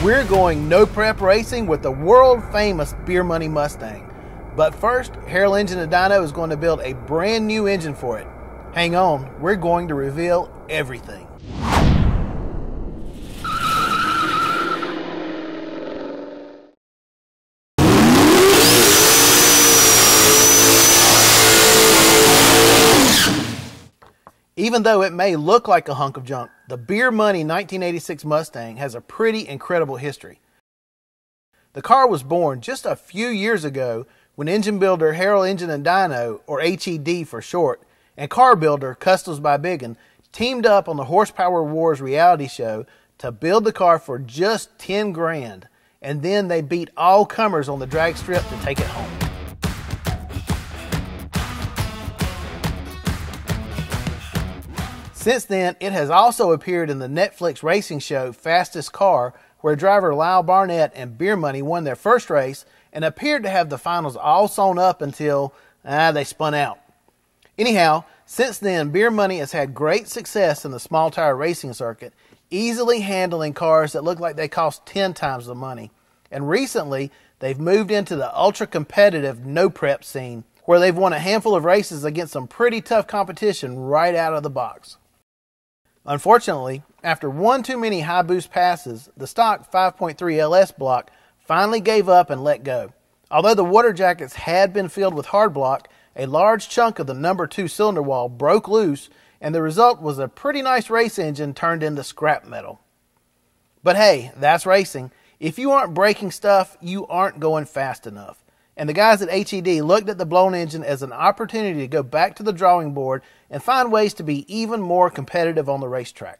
We're going no prep racing with the world famous Beer Money Mustang. But first, Harold Engine and Dyno is going to build a brand new engine for it. Hang on, we're going to reveal everything. Even though it may look like a hunk of junk, the Beer Money 1986 Mustang has a pretty incredible history. The car was born just a few years ago when engine builder Harold Engine and Dyno, or HED for short, and car builder Customs by Biggin teamed up on the Horsepower Wars reality show to build the car for just 10 grand, and then they beat all comers on the drag strip to take it home. Since then, it has also appeared in the Netflix racing show Fastest Car, where driver Lyle Barnett and Beer Money won their first race and appeared to have the finals all sewn up until they spun out. Anyhow, since then, Beer Money has had great success in the small tire racing circuit, easily handling cars that look like they cost 10 times the money. And recently, they've moved into the ultra-competitive no-prep scene, where they've won a handful of races against some pretty tough competition right out of the box. Unfortunately, after one too many high boost passes, the stock 5.3 LS block finally gave up and let go. Although the water jackets had been filled with hard block, a large chunk of the number 2 cylinder wall broke loose, and the result was a pretty nice race engine turned into scrap metal. But hey, that's racing. If you aren't breaking stuff, you aren't going fast enough. And the guys at HED looked at the blown engine as an opportunity to go back to the drawing board and find ways to be even more competitive on the racetrack.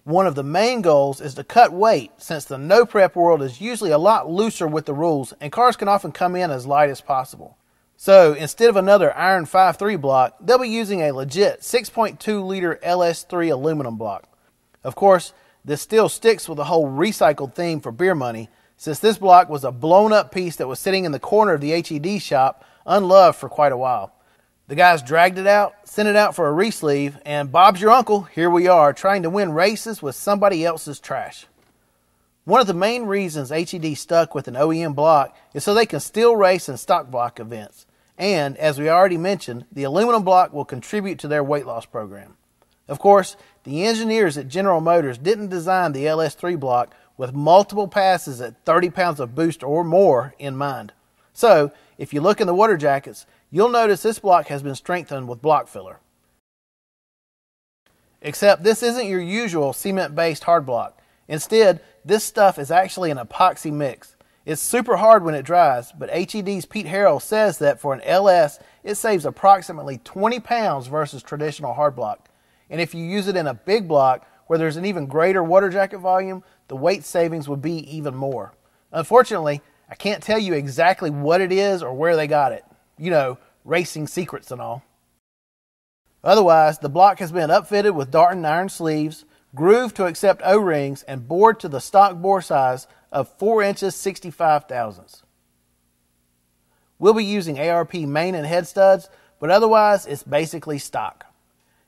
One of the main goals is to cut weight, since the no-prep world is usually a lot looser with the rules and cars can often come in as light as possible. So instead of another iron 5.3 block, they'll be using a legit 6.2 liter LS3 aluminum block. Of course, this still sticks with the whole recycled theme for Beer Money, since this block was a blown up piece that was sitting in the corner of the HED shop, unloved for quite a while. The guys dragged it out, sent it out for a re-sleeve, and Bob's your uncle, here we are, trying to win races with somebody else's trash. One of the main reasons HED stuck with an OEM block is so they can still race in stock block events. And, as we already mentioned, the aluminum block will contribute to their weight loss program. Of course, the engineers at General Motors didn't design the LS3 block with multiple passes at 30 pounds of boost or more in mind. So, if you look in the water jackets, you'll notice this block has been strengthened with block filler. Except this isn't your usual cement-based hard block. Instead, this stuff is actually an epoxy mix. It's super hard when it dries, but HED's Pete Harrell says that for an LS, it saves approximately 20 pounds versus traditional hard block. And if you use it in a big block, where there's an even greater water jacket volume, the weight savings would be even more. Unfortunately, I can't tell you exactly what it is or where they got it. You know, racing secrets and all. Otherwise, the block has been upfitted with Darton iron sleeves, grooved to accept O-rings, and bored to the stock bore size of 4 inches 65 thousandths. We'll be using ARP main and head studs, but otherwise it's basically stock.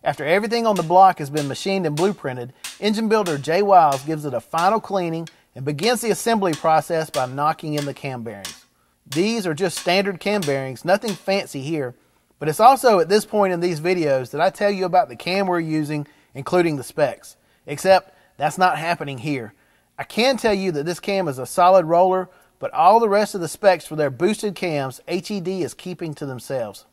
After everything on the block has been machined and blueprinted, engine builder Jay Wiles gives it a final cleaning and begins the assembly process by knocking in the cam bearings. These are just standard cam bearings, nothing fancy here, but it's also at this point in these videos that I tell you about the cam we're using, including the specs. Except that's not happening here. I can tell you that this cam is a solid roller, but all the rest of the specs for their boosted cams, HED is keeping to themselves.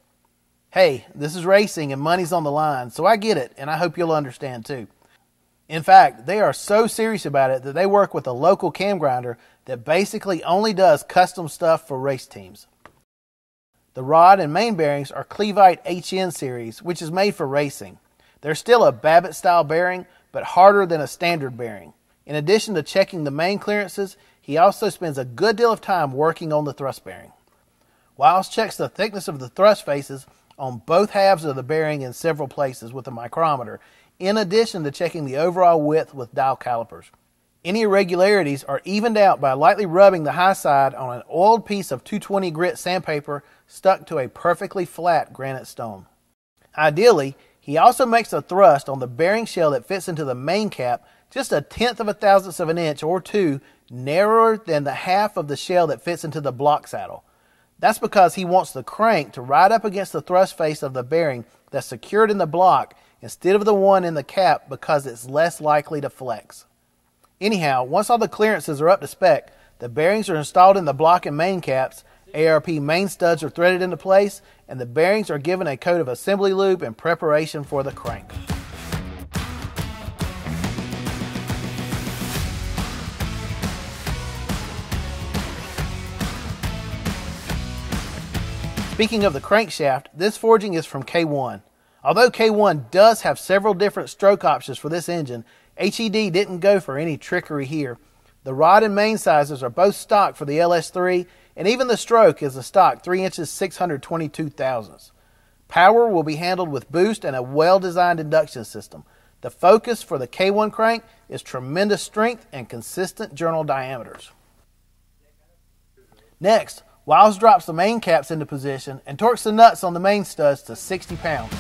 Hey, this is racing and money's on the line, so I get it, and I hope you'll understand too. In fact, they are so serious about it that they work with a local cam grinder that basically only does custom stuff for race teams. The rod and main bearings are Clevite HN series, which is made for racing. They're still a Babbitt style bearing, but harder than a standard bearing. In addition to checking the main clearances, he also spends a good deal of time working on the thrust bearing. Wiles checks the thickness of the thrust faces on both halves of the bearing in several places with a micrometer, in addition to checking the overall width with dial calipers. Any irregularities are evened out by lightly rubbing the high side on an oiled piece of 220 grit sandpaper stuck to a perfectly flat granite stone. Ideally, He also makes the thrust on the bearing shell that fits into the main cap just 1/10 of a thousandth of an inch or two narrower than the half of the shell that fits into the block saddle. That's because he wants the crank to ride up against the thrust face of the bearing that's secured in the block instead of the one in the cap because it's less likely to flex. Anyhow, once all the clearances are up to spec, the bearings are installed in the block and main caps, ARP main studs are threaded into place, and the bearings are given a coat of assembly lube in preparation for the crank. Speaking of the crankshaft, this forging is from K1. Although K1 does have several different stroke options for this engine, HED didn't go for any trickery here. The rod and main sizes are both stock for the LS3, and even the stroke is a stock 3 inches 622 thousandths. Power will be handled with boost and a well-designed induction system. The focus for the K1 crank is tremendous strength and consistent journal diameters. Next, Wiles drops the main caps into position and torques the nuts on the main studs to 60 pounds.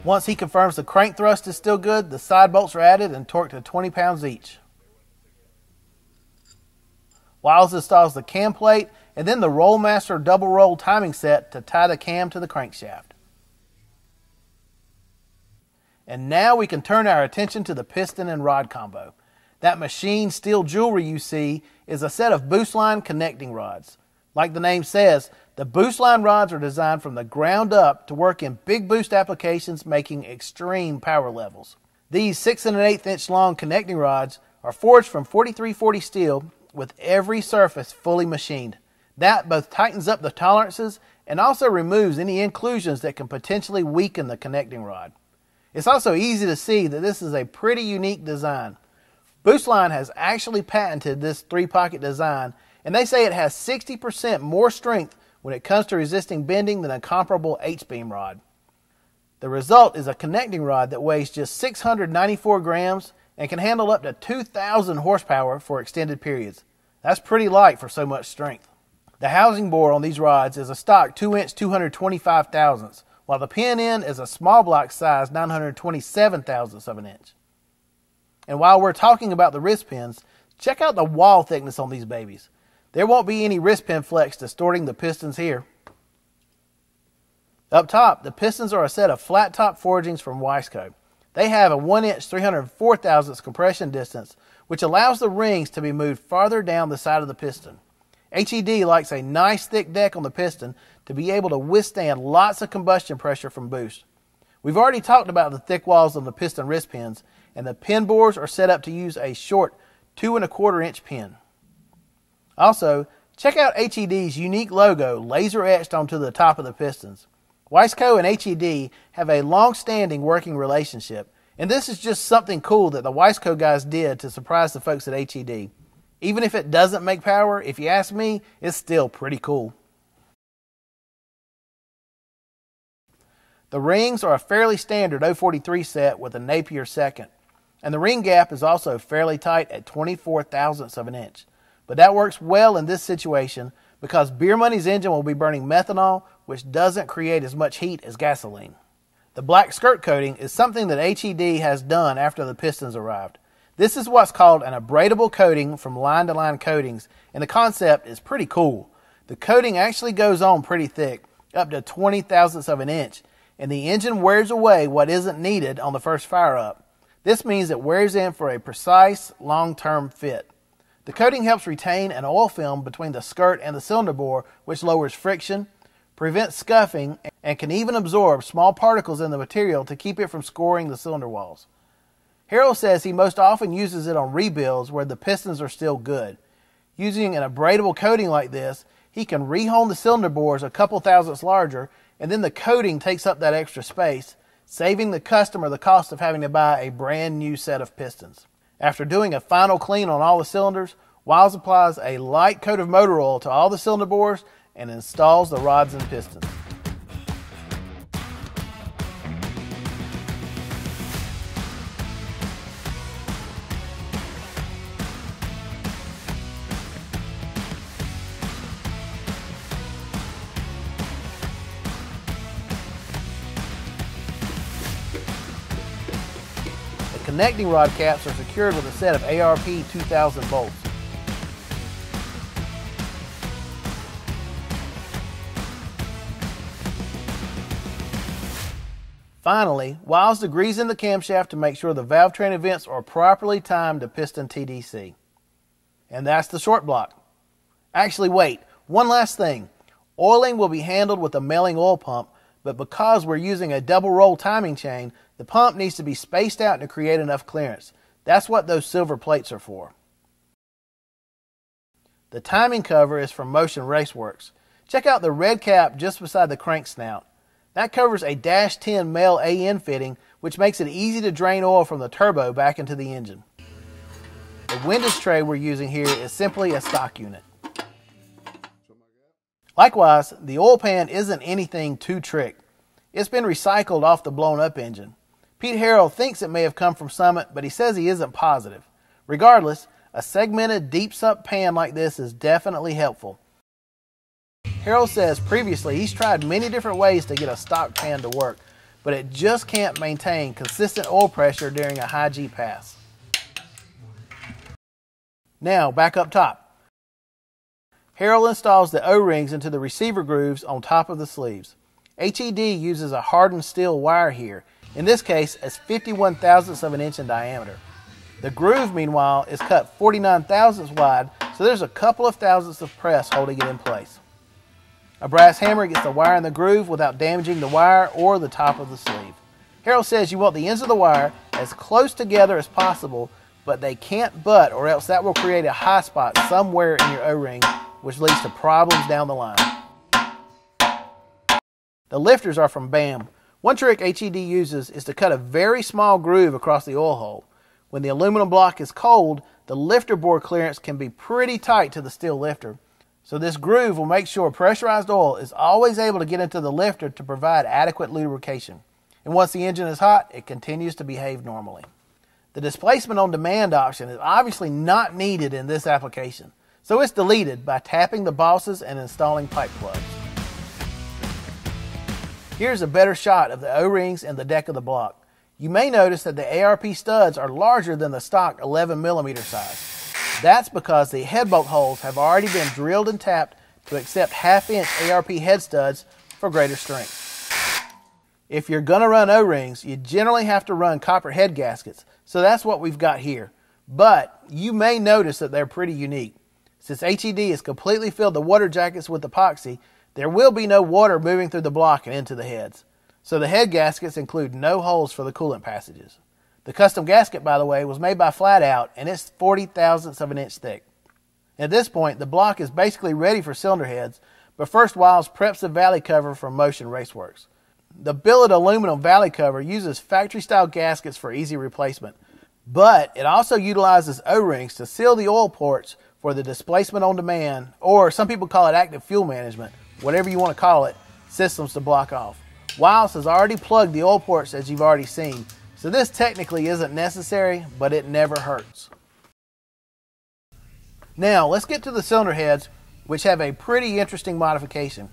Once he confirms the crank thrust is still good, the side bolts are added and torqued to 20 pounds each. Wiles installs the cam plate and then the Rollmaster double roll timing set to tie the cam to the crankshaft. And now we can turn our attention to the piston and rod combo. That machined steel jewelry you see is a set of Boostline connecting rods. Like the name says, the Boostline rods are designed from the ground up to work in big boost applications making extreme power levels. These 6 1/8 inch long connecting rods are forged from 4340 steel with every surface fully machined. That both tightens up the tolerances and also removes any inclusions that can potentially weaken the connecting rod. It's also easy to see that this is a pretty unique design. Boostline has actually patented this 3-pocket design, and they say it has 60% more strength when it comes to resisting bending than a comparable H-beam rod. The result is a connecting rod that weighs just 694 grams and can handle up to 2,000 horsepower for extended periods. That's pretty light for so much strength. The housing bore on these rods is a stock 2-inch 225 thousandths, while the pin end is a small block size 927 thousandths of an inch. And while we're talking about the wrist pins, check out the wall thickness on these babies. There won't be any wrist pin flex distorting the pistons here. Up top, the pistons are a set of flat top forgings from Wiseco. They have a 1-inch 304 thousandths compression distance, which allows the rings to be moved farther down the side of the piston. HED likes a nice thick deck on the piston to be able to withstand lots of combustion pressure from boost. We've already talked about the thick walls on the piston wrist pins, and the pin bores are set up to use a short 2 1/4 inch pin. Also, check out HED's unique logo laser etched onto the top of the pistons. Wiseco and HED have a long-standing working relationship, and this is just something cool that the Wiseco guys did to surprise the folks at HED. Even if it doesn't make power, if you ask me, it's still pretty cool. The rings are a fairly standard 043 set with a Napier second, and the ring gap is also fairly tight at 24 thousandths of an inch. But that works well in this situation because Beer Money's engine will be burning methanol, which doesn't create as much heat as gasoline. The black skirt coating is something that HED has done after the pistons arrived. This is what's called an abradable coating from line-to-line coatings, and the concept is pretty cool. The coating actually goes on pretty thick, up to 20 thousandths of an inch, and the engine wears away what isn't needed on the first fire up. This means it wears in for a precise, long-term fit. The coating helps retain an oil film between the skirt and the cylinder bore, which lowers friction, prevents scuffing, and can even absorb small particles in the material to keep it from scoring the cylinder walls. Harold says he most often uses it on rebuilds where the pistons are still good. Using an abradable coating like this, he can rehome the cylinder bores a couple thousandths larger, and then the coating takes up that extra space, saving the customer the cost of having to buy a brand new set of pistons. After doing a final clean on all the cylinders, Wiles applies a light coat of motor oil to all the cylinder bores and installs the rods and pistons. The connecting rod caps are secured with a set of ARP 2000 bolts. Finally, Wiles degrees in the camshaft to make sure the Valvetrain events are properly timed to piston TDC. And that's the short block. Actually, wait, one last thing. Oiling will be handled with a milling oil pump, but because we're using a double roll timing chain, the pump needs to be spaced out to create enough clearance. That's what those silver plates are for. The timing cover is from Motion Raceworks. Check out the red cap just beside the crank snout. That covers a -10 male AN fitting, which makes it easy to drain oil from the turbo back into the engine. The windage tray we're using here is simply a stock unit. Likewise, the oil pan isn't anything too tricked. It's been recycled off the blown up engine. Pete Harrell thinks it may have come from Summit, but he says he isn't positive. Regardless, a segmented deep sump pan like this is definitely helpful. Harrell says previously he's tried many different ways to get a stock pan to work, but it just can't maintain consistent oil pressure during a high G pass. Now, back up top. Harrell installs the O-rings into the receiver grooves on top of the sleeves. HED uses a hardened steel wire here. In this case, it's 51 thousandths of an inch in diameter. The groove, meanwhile, is cut 49 thousandths wide, so there's a couple of thousandths of press holding it in place. A brass hammer gets the wire in the groove without damaging the wire or the top of the sleeve. Harrell says you want the ends of the wire as close together as possible, but they can't butt or else that will create a high spot somewhere in your O-ring, which leads to problems down the line. The lifters are from BAM. One trick HED uses is to cut a very small groove across the oil hole. When the aluminum block is cold, the lifter bore clearance can be pretty tight to the steel lifter. So this groove will make sure pressurized oil is always able to get into the lifter to provide adequate lubrication. And once the engine is hot, it continues to behave normally. The displacement on demand option is obviously not needed in this application, so it's deleted by tapping the bosses and installing pipe plugs. Here's a better shot of the O-rings and the deck of the block. You may notice that the ARP studs are larger than the stock 11mm size. That's because the head bolt holes have already been drilled and tapped to accept half-inch ARP head studs for greater strength. If you're going to run O-rings, you generally have to run copper head gaskets, so that's what we've got here. But you may notice that they're pretty unique. Since HED has completely filled the water jackets with epoxy, there will be no water moving through the block and into the heads. So the head gaskets include no holes for the coolant passages. The custom gasket, by the way, was made by Flat Out, and it's 40 thousandths of an inch thick. At this point, the block is basically ready for cylinder heads, but first Wiles preps the valley cover from Motion Raceworks. The billet aluminum valley cover uses factory-style gaskets for easy replacement, but it also utilizes O-rings to seal the oil ports for the displacement on demand, or some people call it active fuel management, whatever you want to call it, systems to block off. Wiles has already plugged the oil ports as you've already seen, so this technically isn't necessary, but it never hurts. Now let's get to the cylinder heads, which have a pretty interesting modification.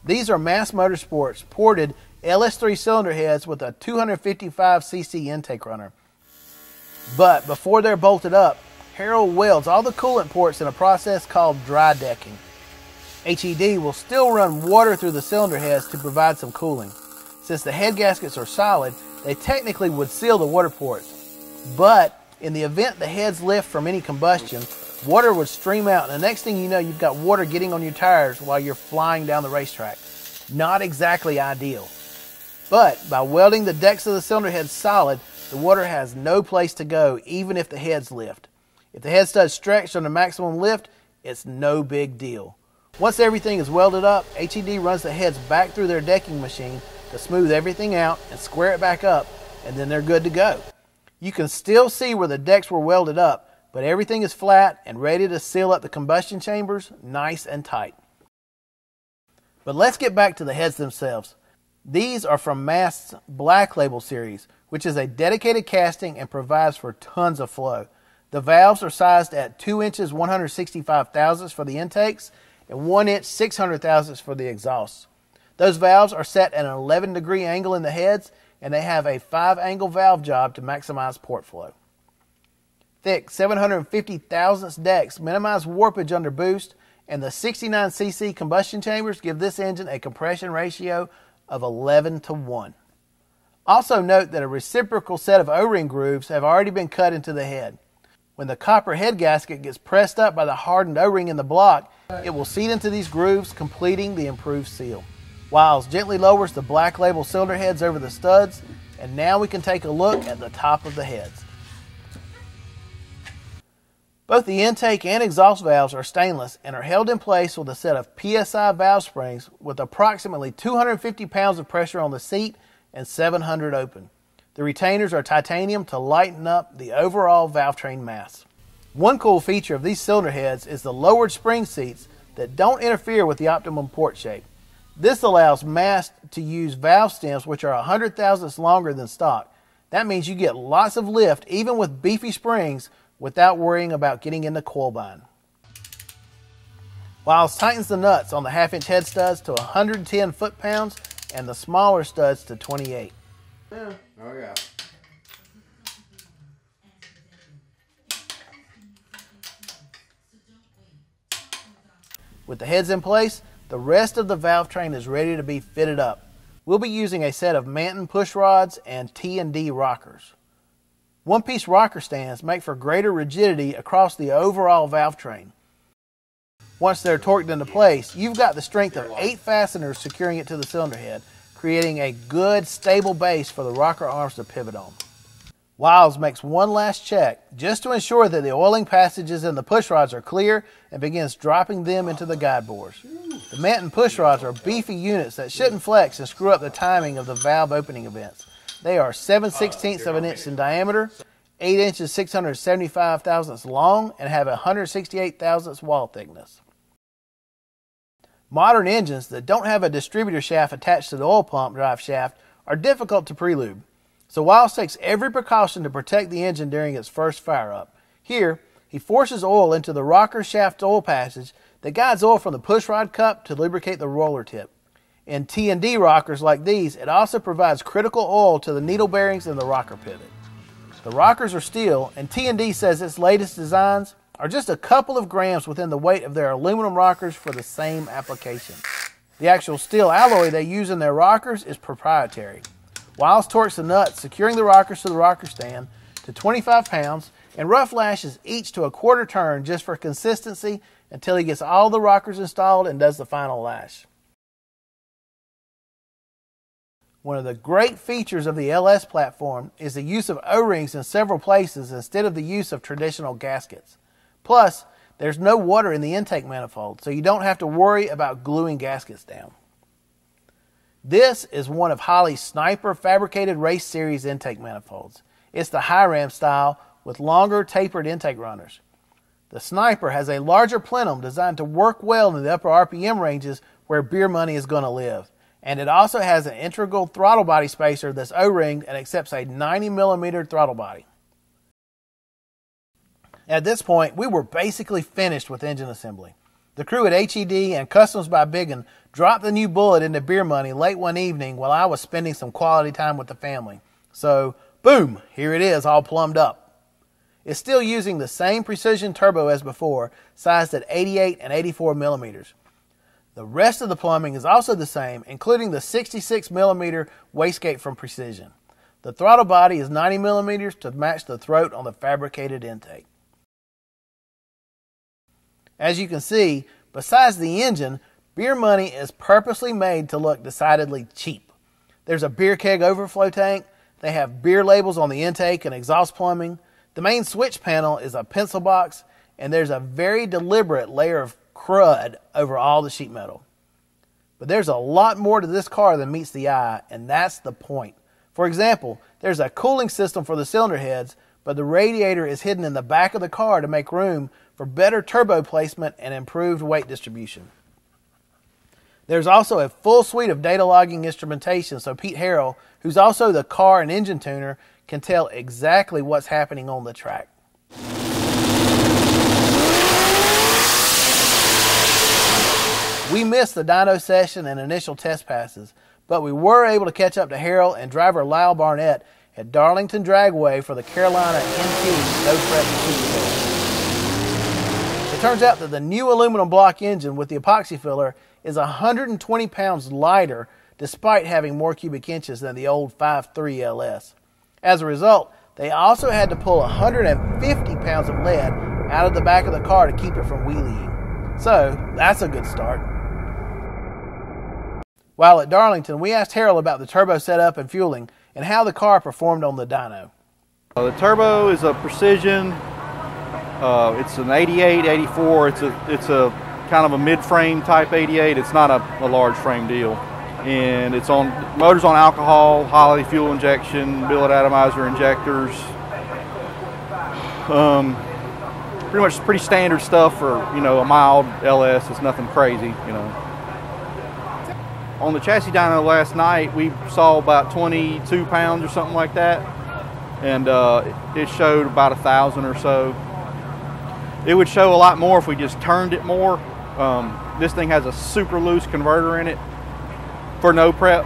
These are Mast Motorsports ported LS3 cylinder heads with a 255cc intake runner. But before they're bolted up, Harrell welds all the coolant ports in a process called dry decking. HED will still run water through the cylinder heads to provide some cooling. Since the head gaskets are solid, they technically would seal the water ports. But in the event the heads lift from any combustion, water would stream out, and the next thing you know, you've got water getting on your tires while you're flying down the racetrack. Not exactly ideal. But by welding the decks of the cylinder heads solid, the water has no place to go, even if the heads lift. If the head studs stretch on the maximum lift, it's no big deal. Once everything is welded up, HED runs the heads back through their decking machine to smooth everything out and square it back up, and then they're good to go. You can still see where the decks were welded up, but everything is flat and ready to seal up the combustion chambers nice and tight. But let's get back to the heads themselves. These are from Mast's Black Label series, which is a dedicated casting and provides for tons of flow. The valves are sized at 2 inches 165 thousandths for the intakes and 1 inch 600 thousandths for the exhausts. Those valves are set at an 11-degree angle in the heads, and they have a 5-angle valve job to maximize port flow. Thick 750 thousandths decks minimize warpage under boost, and the 69cc combustion chambers give this engine a compression ratio of 11:1. Also note that a reciprocal set of O-ring grooves have already been cut into the head. When the copper head gasket gets pressed up by the hardened O-ring in the block, it will seat into these grooves, completing the improved seal. Wiles gently lowers the Black Label cylinder heads over the studs, and now we can take a look at the top of the heads. Both the intake and exhaust valves are stainless and are held in place with a set of PSI valve springs with approximately 250 pounds of pressure on the seat and 700 open. The retainers are titanium to lighten up the overall Valvetrain mass. One cool feature of these cylinder heads is the lowered spring seats that don't interfere with the optimum port shape. This allows Mast to use valve stems which are 100 thousandths longer than stock. That means you get lots of lift even with beefy springs without worrying about getting in the coil bind. Wiles tightens the nuts on the 1/2-inch head studs to 110 foot-pounds and the smaller studs to 28. Yeah. Oh yeah. With the heads in place, the rest of the Valvetrain is ready to be fitted up. We'll be using a set of Manton pushrods and T&D rockers. One-piece rocker stands make for greater rigidity across the overall Valvetrain. Once they're torqued into place, you've got the strength of 8 fasteners securing it to the cylinder head, creating a good, stable base for the rocker arms to pivot on. Wiles makes one last check just to ensure that the oiling passages in the pushrods are clear and begins dropping them into the guide bores. The Manton pushrods are beefy units that shouldn't flex and screw up the timing of the valve opening events. They are 7/16 of an inch in diameter, 8 inches 675 thousandths long, and have 168 thousandths wall thickness. Modern engines that don't have a distributor shaft attached to the oil pump drive shaft are difficult to prelude. So Wiles takes every precaution to protect the engine during its first fire up. Here, he forces oil into the rocker shaft oil passage that guides oil from the pushrod cup to lubricate the roller tip. In T&D rockers like these, it also provides critical oil to the needle bearings and the rocker pivot. The rockers are steel, and T&D says its latest designs are just a couple of grams within the weight of their aluminum rockers for the same application. The actual steel alloy they use in their rockers is proprietary. Wiles torques the nuts securing the rockers to the rocker stand to 25 pounds and rough lashes each to a quarter turn just for consistency until he gets all the rockers installed and does the final lash. One of the great features of the LS platform is the use of O-rings in several places instead of the use of traditional gaskets. Plus, there's no water in the intake manifold, so you don't have to worry about gluing gaskets down. This is one of Holley's Sniper Fabricated Race Series intake manifolds. It's the high ram style with longer tapered intake runners. The Sniper has a larger plenum designed to work well in the upper RPM ranges where beer money is going to live. And it also has an integral throttle body spacer that's O-ringed and accepts a 90mm throttle body. At this point, we were basically finished with engine assembly. The crew at HED and Customs by Biggin dropped the new bullet into beer money late one evening while I was spending some quality time with the family. So, boom, here it is, all plumbed up. It's still using the same precision turbo as before, sized at 88 and 84 millimeters. The rest of the plumbing is also the same, including the 66mm wastegate from Precision. The throttle body is 90 millimeters to match the throat on the fabricated intake. As you can see, besides the engine, beer money is purposely made to look decidedly cheap. There's a beer keg overflow tank, they have beer labels on the intake and exhaust plumbing, the main switch panel is a pencil box, and there's a very deliberate layer of crud over all the sheet metal. But there's a lot more to this car than meets the eye, and that's the point. For example, there's a cooling system for the cylinder heads, but the radiator is hidden in the back of the car to make room for better turbo placement and improved weight distribution. There's also a full suite of data logging instrumentation so Pete Harrell, who's also the car and engine tuner, can tell exactly what's happening on the track. We missed the dyno session and initial test passes, but we were able to catch up to Harrell and driver Lyle Barnett at Darlington Dragway for the Carolina NT No Prep Superbowl. It turns out that the new aluminum block engine with the epoxy filler is 120 pounds lighter despite having more cubic inches than the old 5.3 LS. As a result, they also had to pull 150 pounds of lead out of the back of the car to keep it from wheeling. So, that's a good start. While at Darlington, we asked Harrell about the turbo setup and fueling and how the car performed on the dyno. The turbo is a Precision. It's an 88, 84. It's a kind of a mid-frame type 88. It's not a large frame deal. And it's on, motor's on alcohol, Holley fuel injection, billet atomizer injectors. Pretty standard stuff for, a mild LS. It's nothing crazy, On the chassis dyno last night, we saw about 22 pounds or something like that. And it showed about 1,000 or so. It would show a lot more if we just turned it more. This thing has a super loose converter in it for no prep,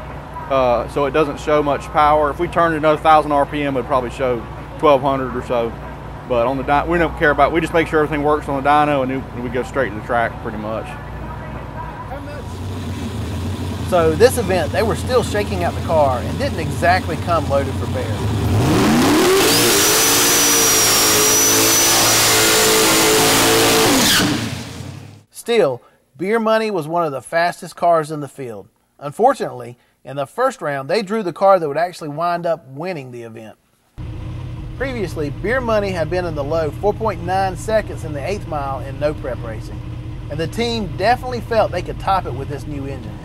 so it doesn't show much power. If we turned it another 1,000 RPM, it would probably show 1,200 or so. But on the dyno, we don't care about. We just make sure everything works on the dyno, and we go straight to the track pretty much. So this event, they were still shaking out the car and didn't exactly come loaded for bear. Still, Beer Money was one of the fastest cars in the field. Unfortunately, in the first round, they drew the car that would actually wind up winning the event. Previously, Beer Money had been in the low 4.9 seconds in the 8th mile in no prep racing, and the team definitely felt they could top it with this new engine.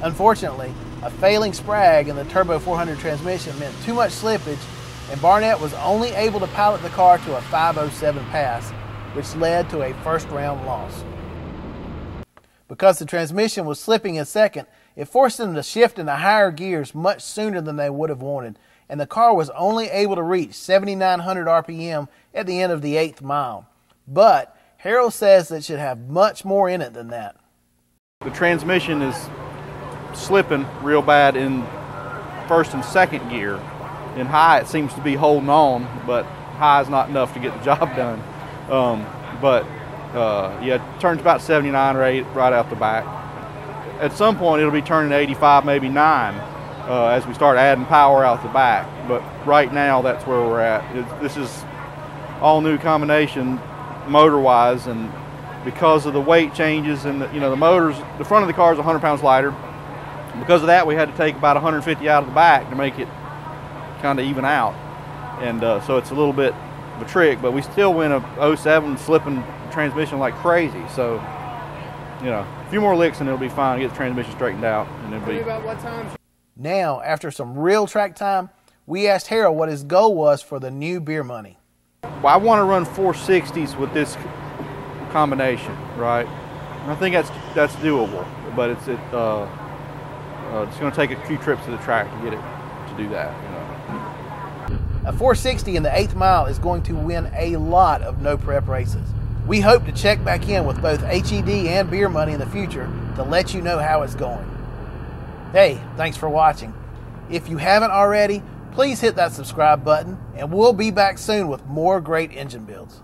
Unfortunately, a failing sprag in the Turbo 400 transmission meant too much slippage, and Barnett was only able to pilot the car to a 5.07 pass, which led to a first round loss. Because the transmission was slipping in second, it forced them to shift into higher gears much sooner than they would have wanted, and the car was only able to reach 7,900 RPM at the end of the 8th mile. But Harrell says it should have much more in it than that. The transmission is slipping real bad in first and second gear. In high, it seems to be holding on, but high is not enough to get the job done. Yeah, it turns about 79 or 8 right out the back. At some point, it'll be turning 85, maybe 9, as we start adding power out the back. But right now, that's where we're at. This is all new combination motor-wise, and because of the weight changes and the motors, the front of the car is 100 pounds lighter. Because of that, we had to take about 150 out of the back to make it kind of even out. And so it's a little bit of a trick, but we still win a 07 slipping transmission like crazy. So, a few more licks and it'll be fine. Get the transmission straightened out. And it'll be about what time? Now, after some real track time, we asked Harrell what his goal was for the new Beer Money. Well, I want to run 460s with this combination, right? And I think that's doable, but it's going to take a few trips to the track to get it to do that. A 460 in the 8th mile is going to win a lot of no prep races. We hope to check back in with both HED and Beer Money in the future to let you know how it's going. Hey, thanks for watching. If you haven't already, please hit that subscribe button, and we'll be back soon with more great engine builds.